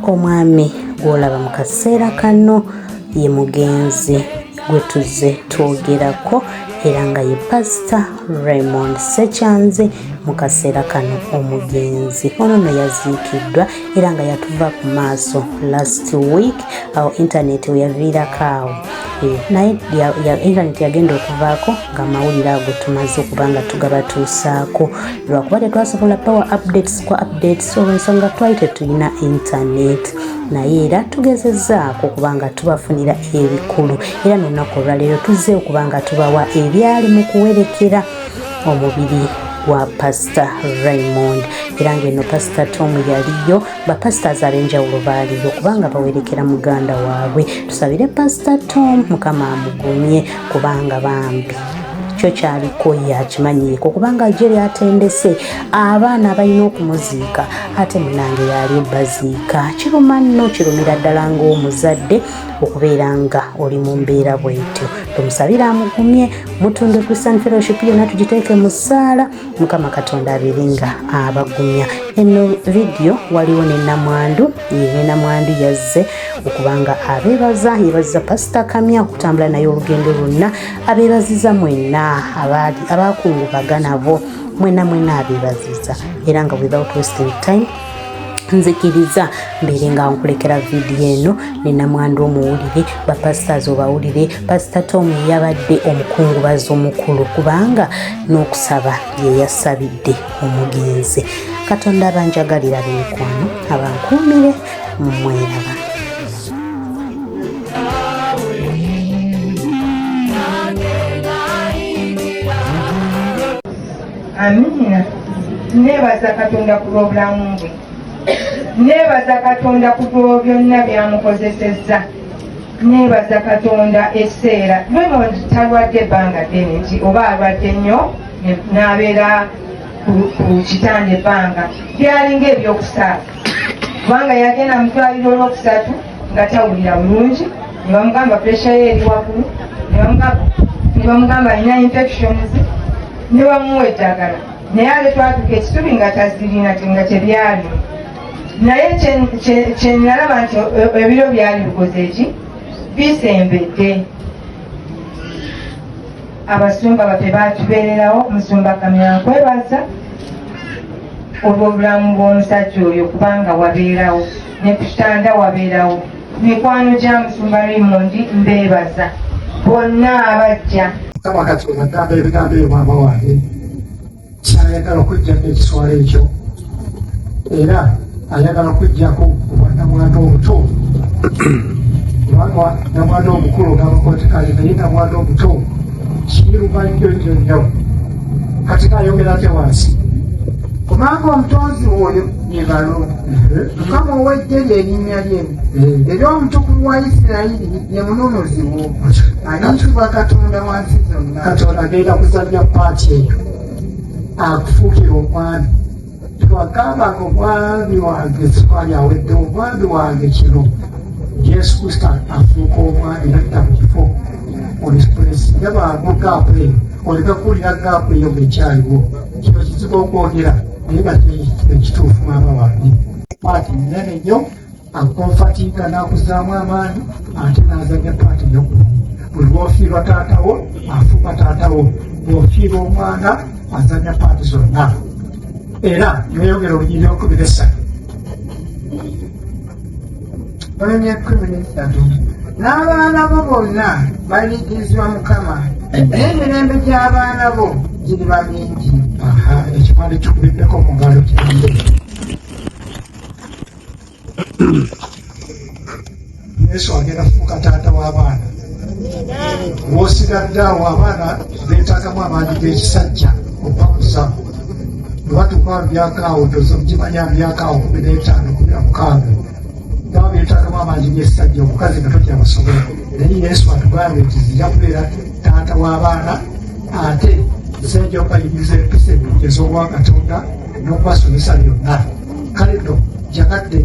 Omwami gw'olaba mu kaseera kano ye mugenzi gwe tuzze twogerako era nga ye Pastor Raymond Ssekyanzi mu kaseera kano omugenzi. Ono no yaziikiddwa era nga yatuva ku maaso last week awo internet we yaviirako awo naye internet yagenda okuvaako nga amawulire ago tumaze okuba nga tugabatuusaako lwakuba tetwasobola power updates kwa updates olw'ensonga twali tetulina internet naye era tugezezzaako okuba nga tubafunira ebikulu era n'olunaku olwaleero tuzze okuba nga tubawa ebyali mu kuwerekera omubiri wa Pastor Raymond era ng'eno Pastor Tom yaliyo bapastors ab'enjawulo baaliyo kubanga bawerekera muganda waabwe. Tusabire Pastor Tom Mukama amugumye kubanga bambi kyo kyaliko yakimanyiiko kubanga je lyatendese abaana abalina okumuziika ate munange yali baziika. Kiruma nno, kirumira ddala ng'omuzadde okubeera nga oli mu mbeera bwetyo. Tumusabira amugumye, mutunde Christian Fellowship yonna tugiteeke mu ssaala, Mukama Katonda abeere nga abagumya. Eno video waliwo ne Namwandu, ye Namwandu yazze okubanga abeebaza, yeebaza Pastor Kamya okutambula naye olugendo lwonna, abeebaziza mwenna abakungubaga nabo mwena abeebaziza era nga without wasting time nzikiriza mbere nga nkulekera video eno ne Namwandu omuwulire bapastors obawulire. Pastor Tom yabadde omukungubazi omukulu kubanga n'okusaba ye yasabidde omugenzi. Katonda abanjagalira b'emikwano abankuumire mweraba. Amina. Nebaza Katonda ku lw'obulamu bwe. Nebaza Katonda ku lwo byonna byamukozesezza. Nebaza Katonda esseera. Raymond talwadde ebbanga ddene nti oba alwadde nnyo n'abeera ku kitanda ebbanga. Byalinga ebyokusaaga. Kubanga yagenda mu ddwaliro olwokusatu nga tawulira bulungi. Ne bamugamba pressure ye eri waggulu. Ne bamugamba alina infections. Ne bamuwa eddagala naye ate twatuuka ekisubi nga tazirina nga tebyali. Naye kye nalaba nti ebiro byali bikoze eki bisembedde. Abasumba baffe baatubeererawo, Musumba Kamya nkwebaza olw'obulamu bw'omusajja oyo kubanga wabeerawo ne ku kitanda wabeerawo. Mikwano gya Musumba Raymond mbeebaza bonna abajja. Kama Katonda agamba ebigambo ebyo maama wange kyayagala okuggyako ekiswala ekyo era ayagala okuggyako Namwandu omuto Namwandu omukulu ogamakotekale naye Namwandu omuto kiruma nnyo kati kayongera ate wansi kubanga omutonzi oyo yebalo Mukama ow'eggye ly'erinnya lye ery'omutukuvu wa Isirayiri ye mununuzi wo ayitibwa Katonda wa nsi zonna. Katonda agenda kuzannya paati eyo akufuukira omwami. Twagambanga omwami wange sikwali awedde omwami wange kino Yesu Kristo afuuka omwami nadda mu kifo olisipulesi yabangu gaapu eyo oleka kuwulira gaapu eyo ng'ekyaliwo kino kizibu okwogera naye nga ekituufu maama wange. Paati nene nnyo akomfatinga n'akuzaamu amaanyi ate n'azanya paati ey'okulungi. Buli lw'ofiirwa taatawo afuuka taatawo, bw'ofiirwa omwana azanya paati zonna. Era neweyongera olunyiri okumi n'essatu. Olunyiri ekkumi n'essatu. N'abaana bo bonna baliyigirizibwa Mukama n'emirembe gy'abaana bo giriba mingi. Ekipande kikubiddeko mu ngalo kirambe. Yesu agenda kufuuka taata w'abaana. W'osigadde awo abaana beetaagamu amaanyi g'ekisajja okubakuza. Bwe batuuka myaka awo tozimanya myaka awo 15 16 baba beetaagamu amaanyi g'ekisajja omukazi nga totya basobola. Naye Yesu atugambye nti zijja kubeera taata w'abaana ate nsajja okubayigiriza empisa ennungi ez'obwa Katonda n'okubasomesa byonna. Kale nno njagadde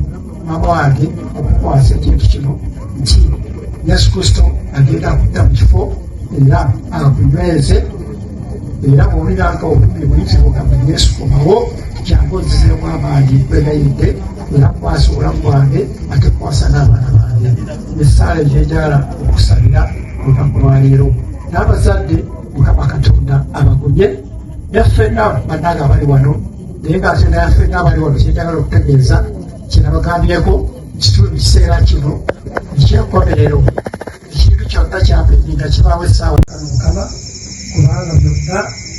maama wange okukwasa ekintu kino nti Yesu Kristo agenda kutta mu kifo era akunyweze era bw'oliranga obumbi buyitibwa mu Yesu komawo jangu ozizemu amaanyi kwegayidde era kwasa obulamu bwange ate kwasa n'abaana bange. Esaala gyenjagala okusabira olunaku lwaleero n'abazadde Mukama Katonda abagumye yaffenna bannange abali wano naye ng'ate nayaffenna abali wano kyenjagala okutegeeza kyenabagambyeko kitundu kiseera kino ekyenkomerero ekintu kyonna kyampenyinga kibaawo essaawa Mukama kubanga byonna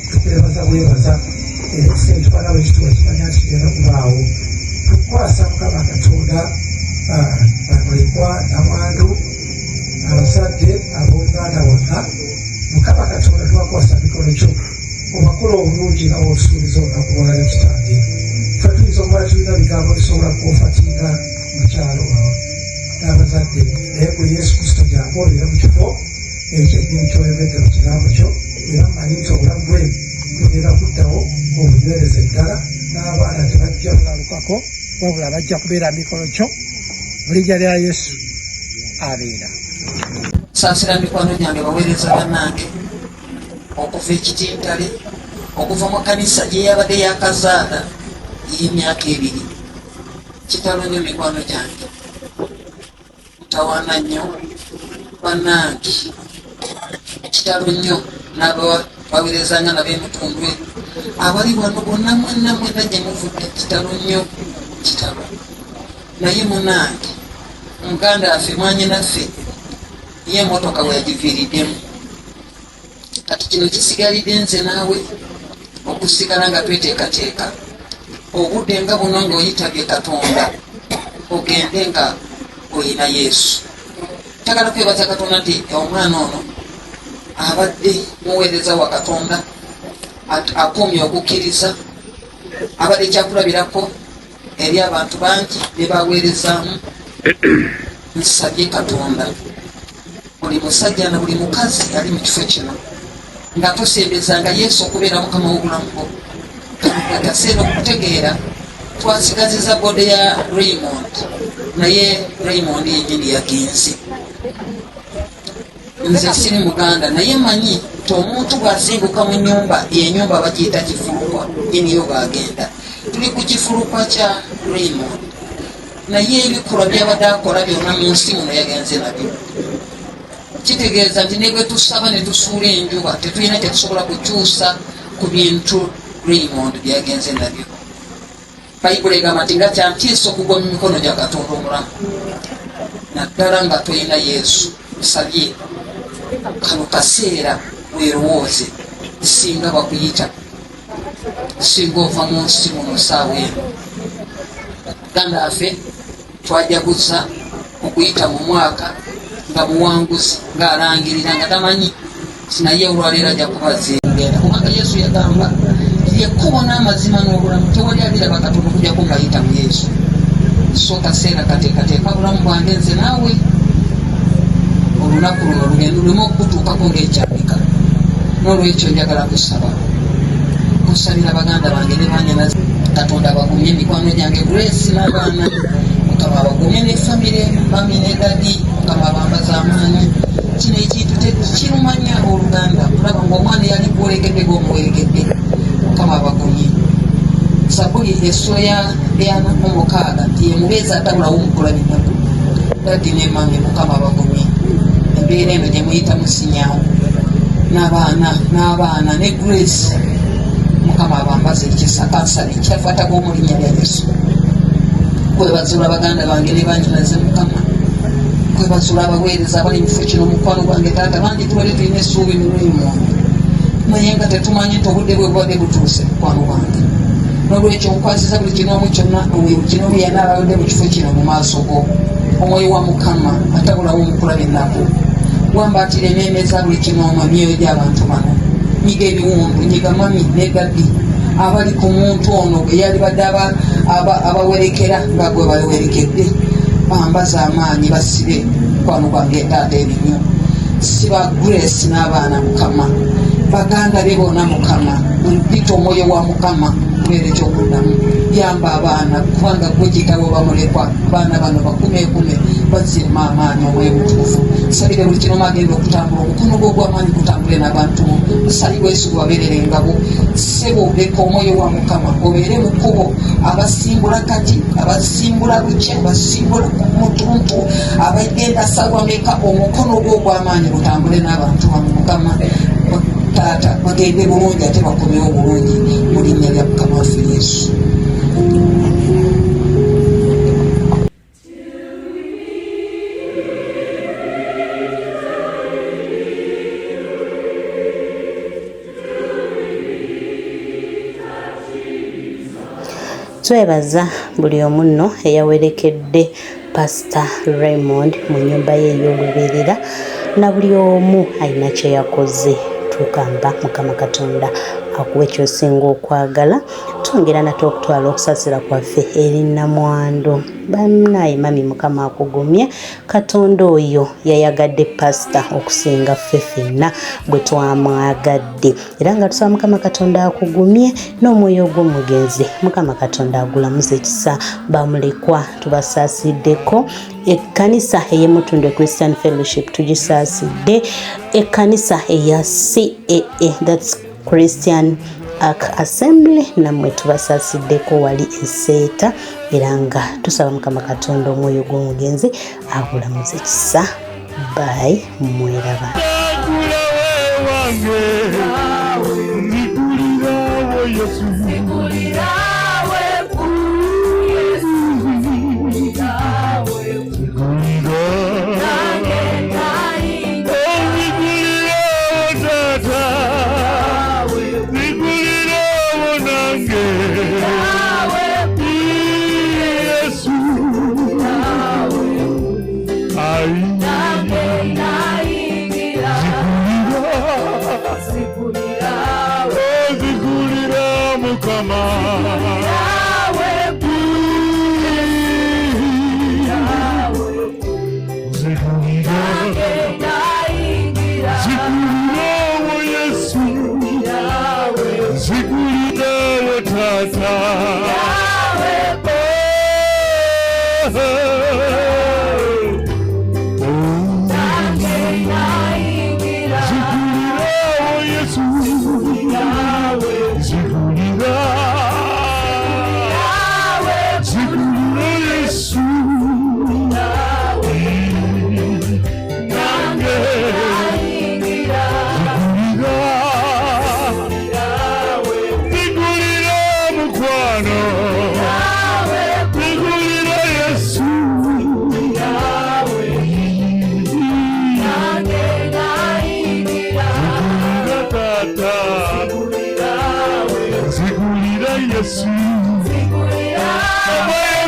tukwebaza bwebaza era ekisentukana bwe kituwa kimanya nti kigenda kubaawo tukwasa Mukama Katonda balekwa namwandu abazadde abooluganda bonna Mukama Katonda tubakwasa mikono kyo obakola obulungi nga bw'otusuubiza olunaku lwaleero kitange ffe tuyinza okuba tulina bigambo bisobola kuofatinga mu kyalo ono n'abazadde naye gwe Yesu Kristo gy'akoolera mu kifo ekyeddini kyoyogedde mu kigambo kyo era mmanyi nti obulamu bwe bugenda kuddawo obunywereze ddala n'abaana tebajja kulalukako wabula bajja kubeera mikono kyo mu linnya lya Yesu abeera. Saasira mikwano gyange baweereza bannange okuva ekitintale okuva mu kanisa gye yabadde yakazaala y'emyaka 2 kitalo nnyo mikwano gyange mutawaana nnyo bannange kitalo nnyo n'abaweerezanga nab'emutundu eyo abali wano bonna mwenna gye muvudde kitalo nnyo kitalo naye munnange muganda waffe mwanyinaffe ye emotoka weyagiviiriddemu kati kino kisigalidde nze naawe okusigala nga tweteekateeka obudde nga buno ng'oyitabye Katonda ogende nga oyina Yesu. Njagala kwebaza Katonda nti omwana ono abadde muweereza wa Katonda akumye okukkiriza abadde kyakulabirako eri abantu bangi be baweerezaamu. Nsabye Katonda buli musajja na buli mukazi ali mu kifo kino nga tosembezanga Yesu okubeera mukama w'obulamu bwo kaseera okutegeera twasigaziza bode ya Raymond naye Raymond yennyini yagenze. Nze siri muganda naye manyi nti omuntu bw'asinguka mu nnyumba enyumba bagiyita kifulukwa eniyo bagenda tuli ku kifulukwa kya Raymond naye ebikolwa byabadde akola byonna mu nsi muno yagenze nabyo. Kitegeeza nti ne bwe tusaba ne tusuula enjuba tetulina kyetusobola kukyusa ku bintu Raymond byagenze nabyo. Bayibuli egamba nti nga kyantiisa okugwa mu mikono gya Katonda omulamu naddala nga tolina Yesu. Nsabye kano kaseera weerowooze singa bakuyita singa ova mu nsi muno saawa eno. Muganda waffe twajaguza okuyita mu mwaka nga muwanguzi ng'alangirira nga tamanyi naye olwaleero ajja kubazengera kubanga Yesu yagamba yekkubo n'amazima n'obulamu tewali abiraba Katonda okujjako ng'ayita mu Yesu. So kaseera kateekateeka bulamu bwange nze naawe olunaku luno lugendo lulimu okutuukako ng'ekyabika. N'olwekyo njagala kusabira baganda bange ne banyana Katonda abagumye emikwano gyange Grace n'abaana Mukama abagumye ne famire mami ne dadi Mukama abambaza amaanyi. Kino ekintu tekirumanya oluganda kulaba ng'omwana yali gwolegedde g'omuweregedde Mukama abagumye. Zabuli essula ya 46 nti yemubeezi atabulawo omukula binaku dadi ne mami Mukama abagumye. Embeera eno gye muyita musinyawo n'abaana ne Grace Mukama abambaza ekisa kansale kyakwata mu linnya lya Yesu. Kwebazula baganda bange ne banjinaze Mukama. Kwebazula abaweereza abali mu kifo kino mukwano gwange taata bangi tubadde tulina essuubi mu Raymond naye nga tetumanyi nti obudde bwe bubadde butuuse mukwano gwange. N'olwekyo nkwasiza buli kinoomu kyonna kino bwe yanaabadde mu kifo kino mu maaso go. Omwoyo wa Mukama atabulawo omukula byennaku wambaatira emeemeza buli kinoomu emyoyo gy'abantu bano. Nyiga ebiwundu nyiga mami ne gaddi abali ku muntu ono gwe yali badde abawerekera nga gwe bawerekedde bambaza amaanyi basibe mukwano gwange taata ebinyo siba Grace n'abaana Mukama baganda be bonna Mukama mpita omwoyo wa Mukama kubeera ekyokuddamu yamba abaana kubanga gwe kitabo bamulekwa abaana bano bakumeekume bazirima amaanyi omwoyo mutukuvu tusabire buli kino magenda okutambula omukono gwo ogw'amaanyi gutambule n'abantu musali gwesu waberere engabo ssebo leka omwoyo wa mukama obeere mu kkubo abasimbula kati abasimbula lukya abasimbula mutuntu abagenda sawameka omukono gwo ogw'amaanyi gutambule n'abantu bamu mukama taata bagende bulungi ate bakomewo bulungi mu linnya lya mukama waffe Yesu. Twebaza buli omu nno eyawerekedde Pastor Raymond mu nnyumba ye ey'olubeerera na buli omu alina kye yakoze. Tugamba Mukama Katonda akuwa ekyosinga okwagala. Twongera nate okutwala okusasira kwaffe eri Namwando. Bannaye mami Mukama akugumye. Katonda oyo yayagadde pastor okusinga ffe ffenna bwe twamwagadde. Era nga tusaba Mukama Katonda akugumye n'omwoyo gw'omugenzi. Mukama Katonda agulamuze ekisa bamulekwa tubasasiddeko. Ekkanisa ey'Emutundu Christian Fellowship tugisaasidde. Ekkanisa eya CAA, that's Christian Assembly, namwe tubasasiddeko wali Eseeta. Era nga tusaba Mukama Katonda omwoyo gw'omugenzi agulamuze ekisa. Bye, mweraba.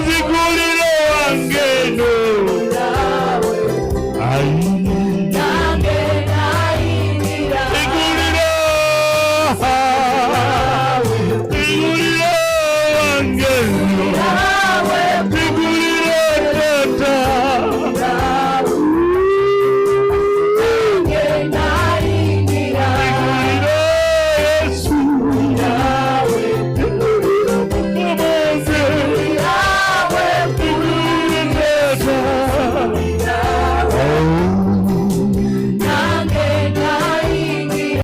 Zigulira wange no